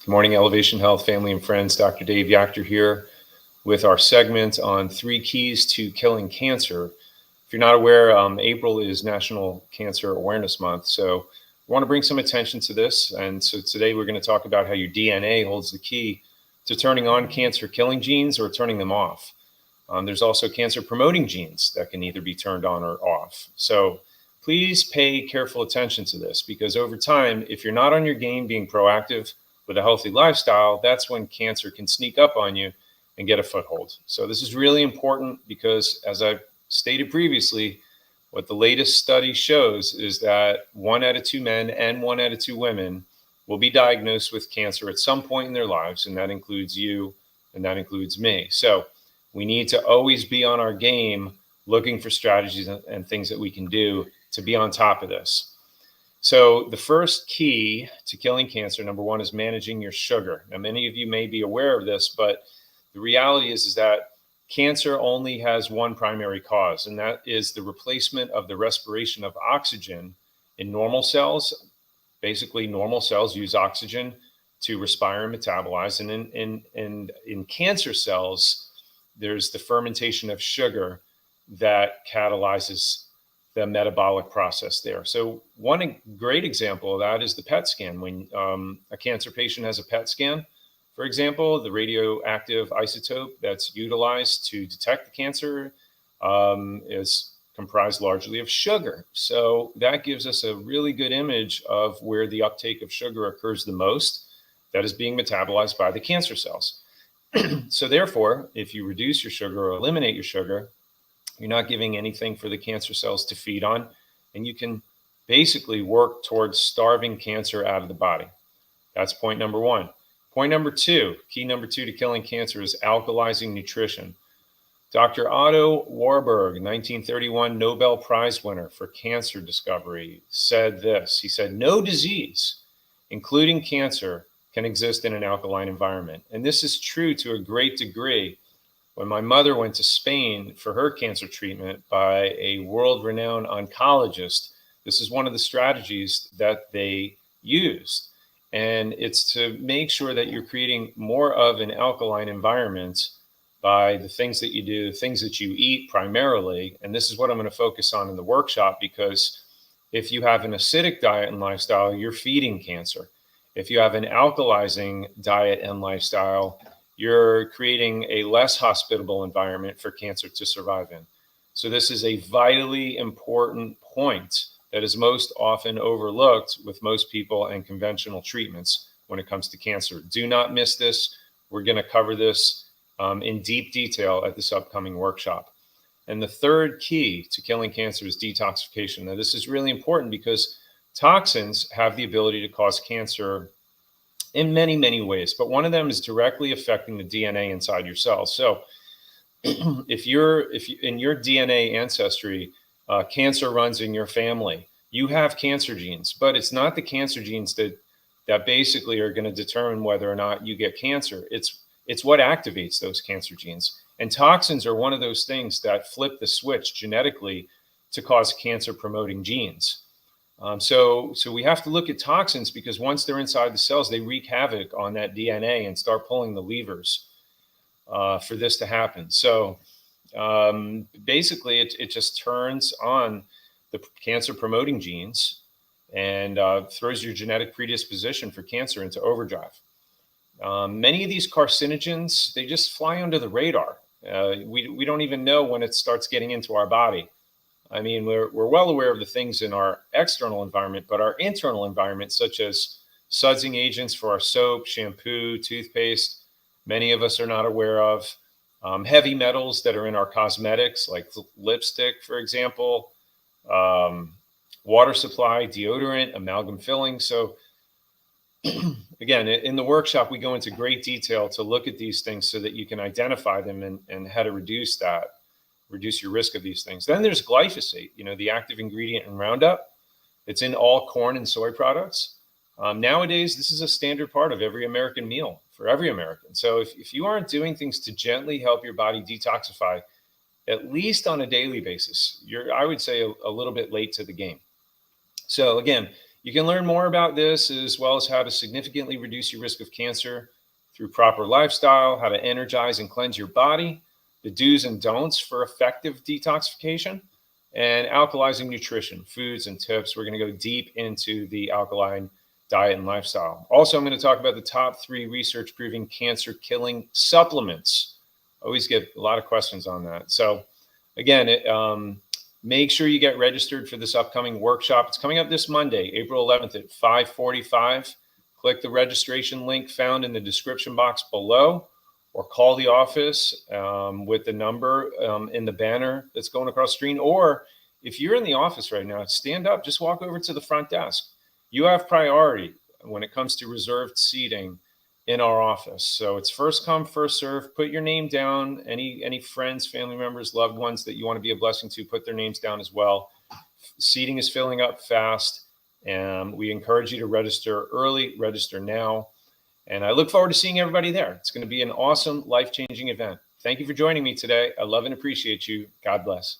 Good morning, Elevation Health family and friends. Dr. Dave Yachter here with our segment on 3 keys to killing cancer. If you're not aware, April is National Cancer Awareness Month. So I want to bring some attention to this. And so today we're going to talk about how your DNA holds the key to turning on cancer killing genes or turning them off. There's also cancer promoting genes that can either be turned on or off. So please pay careful attention to this, because over time, if you're not on your game being proactive with a healthy lifestyle, that's when cancer can sneak up on you and get a foothold. So this is really important because, as I've stated previously, what the latest study shows is that 1 out of 2 men and 1 out of 2 women will be diagnosed with cancer at some point in their lives, and that includes you and that includes me. So we need to always be on our game, looking for strategies and things that we can do to be on top of this. So the first key to killing cancer, number one, is managing your sugar. Now, many of you may be aware of this, but the reality is that cancer only has one primary cause, and that is the replacement of the respiration of oxygen in normal cells. Basically, normal cells use oxygen to respire and metabolize. And in cancer cells, there's the fermentation of sugar that catalyzes the metabolic process there. So one great example of that is the PET scan. When a cancer patient has a PET scan, for example, the radioactive isotope that's utilized to detect the cancer is comprised largely of sugar. So that gives us a really good image of where the uptake of sugar occurs the most, that is being metabolized by the cancer cells. So therefore, if you reduce your sugar or eliminate your sugar, you're not giving anything for the cancer cells to feed on, and you can basically work towards starving cancer out of the body. That's point number one. Point number two, key number two to killing cancer, is alkalizing nutrition. Dr. Otto Warburg, 1931 Nobel Prize winner for cancer discovery, said this. He said, "No disease, including cancer, can exist in an alkaline environment." And this is true to a great degree. When my mother went to Spain for her cancer treatment by a world-renowned oncologist, this is one of the strategies that they used. And it's to make sure that you're creating more of an alkaline environment by the things that you do, the things that you eat primarily. And this is what I'm going to focus on in the workshop, because if you have an acidic diet and lifestyle, you're feeding cancer. If you have an alkalizing diet and lifestyle, you're creating a less hospitable environment for cancer to survive in. So this is a vitally important point that is most often overlooked with most people and conventional treatments when it comes to cancer. Do not miss this. We're going to cover this in deep detail at this upcoming workshop. And the third key to killing cancer is detoxification. Now, this is really important because toxins have the ability to cause cancer in many, many ways, but one of them is directly affecting the DNA inside your cells. So if in your DNA ancestry, cancer runs in your family, you have cancer genes, but it's not the cancer genes that basically are going to determine whether or not you get cancer. It's what activates those cancer genes. And toxins are one of those things that flip the switch genetically to cause cancer promoting genes. So we have to look at toxins, because once they're inside the cells, they wreak havoc on that DNA and start pulling the levers for this to happen. So basically, it just turns on the cancer promoting genes and throws your genetic predisposition for cancer into overdrive. Many of these carcinogens, they just fly under the radar. We don't even know when it starts getting into our body. I mean, we're well aware of the things in our external environment, but our internal environment, such as sudsing agents for our soap, shampoo, toothpaste, many of us are not aware of. Heavy metals that are in our cosmetics, like lipstick, for example, water supply, deodorant, amalgam filling. So again, in the workshop, we go into great detail to look at these things so that you can identify them and how to reduce your risk of these things. Then there's glyphosate, the active ingredient in Roundup. It's in all corn and soy products. Nowadays, this is a standard part of every American meal for every American. So if you aren't doing things to gently help your body detoxify, at least on a daily basis, I would say a little bit late to the game. So again, You can learn more about this as well as how to significantly reduce your risk of cancer through proper lifestyle, how to energize and cleanse your body, the do's and don'ts for effective detoxification, and alkalizing nutrition, foods and tips. We're going to go deep into the alkaline diet and lifestyle. Also, I'm going to talk about the top 3 research proving cancer killing supplements. Always get a lot of questions on that. So again, make sure you get registered for this upcoming workshop. It's coming up this Monday, April 11th at 5:45. Click the registration link found in the description box below, or call the office with the number in the banner that's going across the screen. Or if you're in the office right now, stand up, just walk over to the front desk. You have priority when it comes to reserved seating in our office. So it's first come, first serve. Put your name down. Any friends, family members, loved ones that you want to be a blessing to, put their names down as well. Seating is filling up fast, and we encourage you to register early, register now. And I look forward to seeing everybody there. It's going to be an awesome, life-changing event. Thank you for joining me today. I love and appreciate you. God bless.